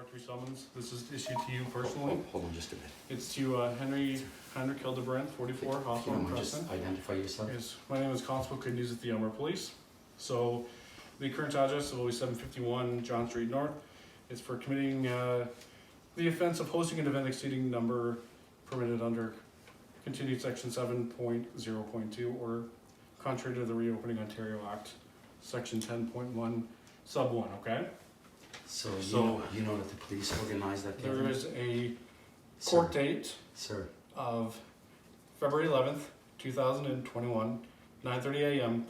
Part 3 summons. This is issued to you personally. Hold on just a minute. It's to Heinrich Hildebrandt, 44, Hawthorne Crescent. Just identify yourself. Yes, my name is Constable Could News at the Aylmer Police. So the current address will be 751 John Street North. It's for committing the offense of hosting an event exceeding number permitted under continued section 7.0.2 or contrary to the Reopening Ontario Act, section 10.1 sub 1, okay? So you know that the police organized that gathering? There is a court date of February 11th, 2021, 9:30 a.m.,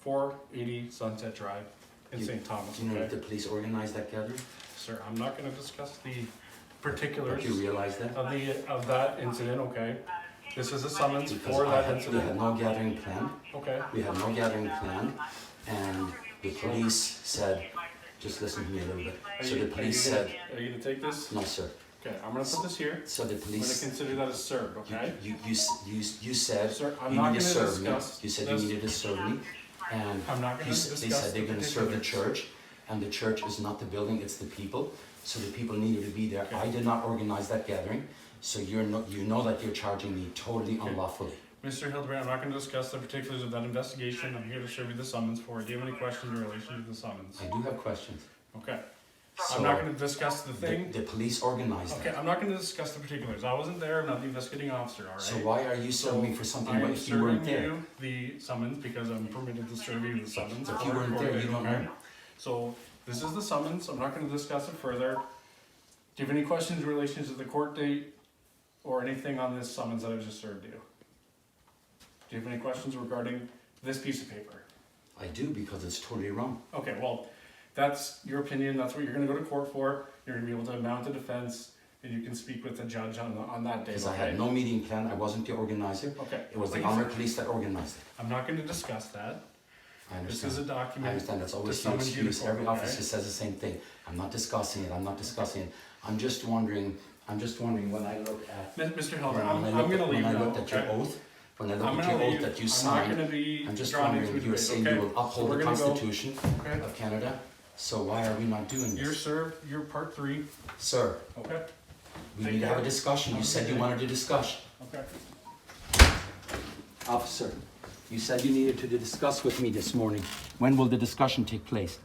480 Sunset Drive in St. Thomas. Do you know that the police organized that gathering? Sir, I'm not going to discuss the particulars But you realize that? of that incident, okay? This is a summons Because for that incident. we had no gathering planned. Okay. We had no gathering planned, and the police said, just listen to me a little bit. So the police said, are you going to take this? no sir. Okay, I'm going to put this here. So the I'm going to police, consider that as served, okay? you said Sir, I'm you not need to going to serve me. discuss You said this. you needed to serve me, and I'm not going to discuss they said they're going to serve the particulars. church, and the church is not the building, it's the people. So the people needed to be there. Okay. I did not organize that gathering, so you know that you're charging me totally Okay. unlawfully. Mr. Hildebrandt, I'm not going to discuss the particulars of that investigation. I'm here to serve you the summons for it. Do you have any questions in relation to the summons? I do have questions. Okay. So I'm not going to discuss the thing. the police organized Okay, that. I'm not going to discuss the particulars. I wasn't there. I'm not the investigating officer, all right? So why are you serving me for something I but am if you weren't serving there? you the summons because I'm permitted to serve you the summons. If you weren't there, you don't know. So this is the summons. I'm not going to discuss it further. Do you have any questions in relation to the court date or anything on this summons that I just served you? Do you have any questions regarding this piece of paper? I do, because it's totally wrong. Okay, well, that's your opinion. That's what you're going to go to court for. You're going to be able to mount a defense, and you can speak with the judge on that day. Because I Okay? had no meeting planned, I wasn't the organizer. Okay. It was the Like I Aylmer said, Police that organized it. I'm not going to discuss that. I This understand. is a document. I understand, that's always to your summon you to excuse. court, Every okay? officer says the same thing. I'm not discussing it, I'm not discussing it. I'm just wondering when I look at, Mr. Hildebrandt, when I'm going to leave when I now. looked at your Okay? oath, when I I'm looked at gonna your leave. oath that you I'm not signed, going to be I'm just drawn into wondering, a you were debate, saying okay? you will So uphold we're the gonna go- Constitution Okay. of Canada, so why are we not doing You're this? served. You're part 3. Sir, Okay. we Take need to have a care. discussion, you said you wanted to discuss. Okay. Officer, you said you needed to discuss with me this morning. When will the discussion take place?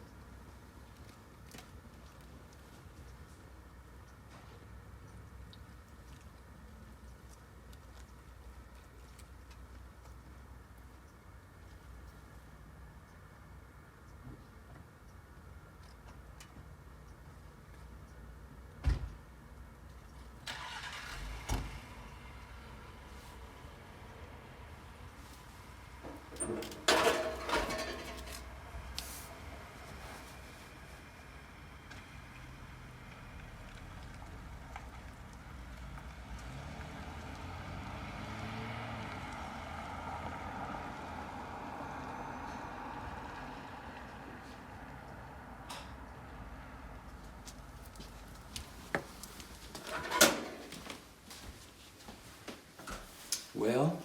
Well,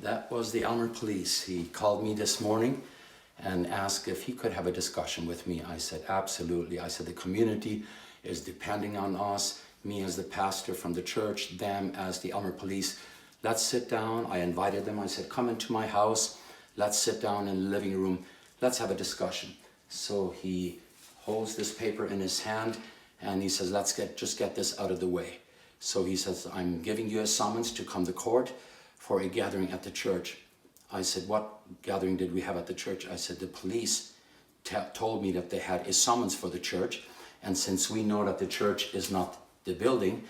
that was the Aylmer Police. He called me this morning and asked if he could have a discussion with me. I said, absolutely. I said, the community is depending on us, me as the pastor from the church, them as the Aylmer Police. Let's sit down. I invited them. I said, come into my house. Let's sit down in the living room. Let's have a discussion. So he holds this paper in his hand and he says, let's just get this out of the way. So he says, I'm giving you a summons to come to court for a gathering at the church. I said, what gathering did we have at the church? I said, the police told me that they had a summons for the church. And since we know that the church is not the building,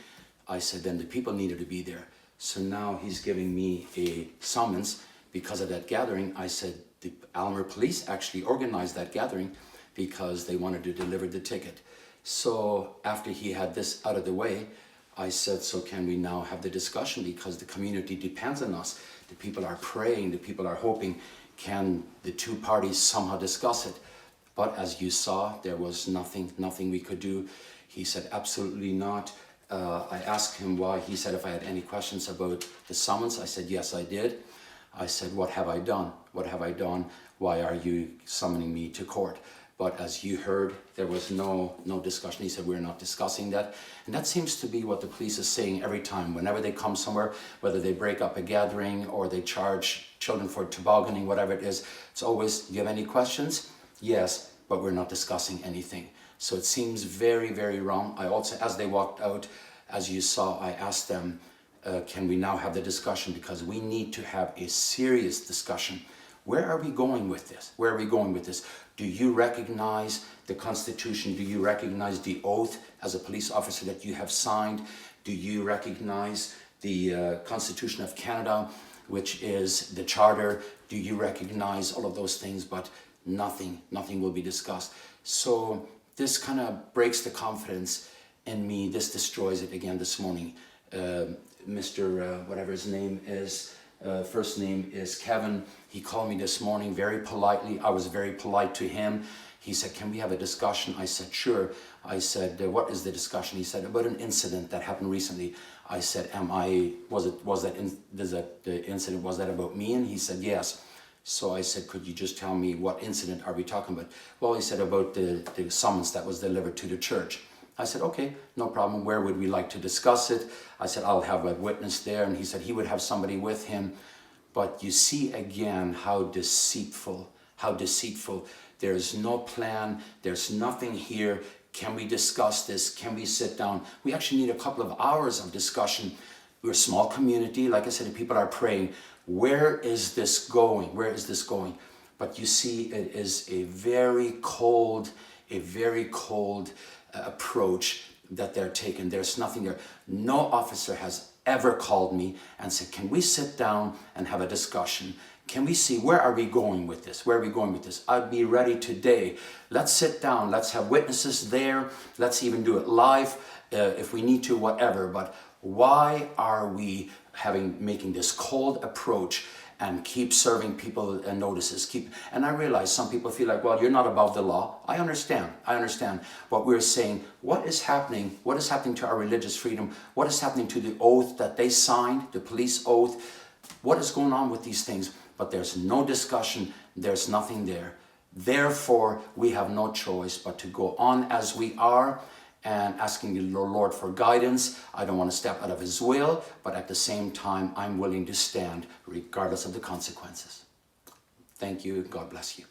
I said, then the people needed to be there. So now he's giving me a summons because of that gathering. I said, the Aylmer Police actually organized that gathering because they wanted to deliver the ticket. So after he had this out of the way, I said, so can we now have the discussion, because the community depends on us. The people are praying, the people are hoping, can the two parties somehow discuss it? But as you saw, there was nothing we could do. He said, absolutely not. I asked him why. He said if I had any questions about the summons. I said, yes, I did. I said, what have I done? What have I done? Why are you summoning me to court? But as you heard, there was no discussion. He said, we're not discussing that. And that seems to be what the police is saying every time. Whenever they come somewhere, whether they break up a gathering or they charge children for tobogganing, whatever it is, it's always, do you have any questions? Yes, but we're not discussing anything. So it seems very, very wrong. I also, as they walked out, as you saw, I asked them, can we now have the discussion? Because we need to have a serious discussion. Where are we going with this? Where are we going with this? Do you recognize the Constitution? Do you recognize the oath as a police officer that you have signed? Do you recognize the Constitution of Canada, which is the Charter? Do you recognize all of those things? But nothing will be discussed. So this kind of breaks the confidence in me. This destroys it again this morning. Mr. Whatever his name is, first name is Kevin. He called me this morning very politely. I was very polite to him. He said, can we have a discussion? I said, sure. I said, what is the discussion? He said, about an incident that happened recently. I said, was that about me? And he said, yes. So I said, could you just tell me what incident are we talking about? Well, he said about the summons that was delivered to the church. I said, okay, no problem. Where would we like to discuss it? I said, I'll have a witness there. And he said he would have somebody with him. But you see again how deceitful. There's no plan. There's nothing here. Can we discuss this? Can we sit down? We actually need a couple of hours of discussion. We're a small community. Like I said, people are praying. Where is this going? Where is this going? But you see, it is a very cold approach that they're taking. There's nothing there. No officer has ever called me and said, can we sit down and have a discussion? Can we see, where are we going with this? Where are we going with this? I'd be ready today. Let's sit down. Let's have witnesses there. Let's even do it live if we need to, whatever. But why are we making this cold approach and keep serving people notices? And I realize some people feel like, well, you're not above the law. I understand. But we're saying, what is happening? What is happening to our religious freedom? What is happening to the oath that they signed, the police oath? What is going on with these things? But there's no discussion. There's nothing there. Therefore, we have no choice but to go on as we are and asking the Lord for guidance. I don't want to step out of His will, but at the same time, I'm willing to stand regardless of the consequences. Thank you. God bless you.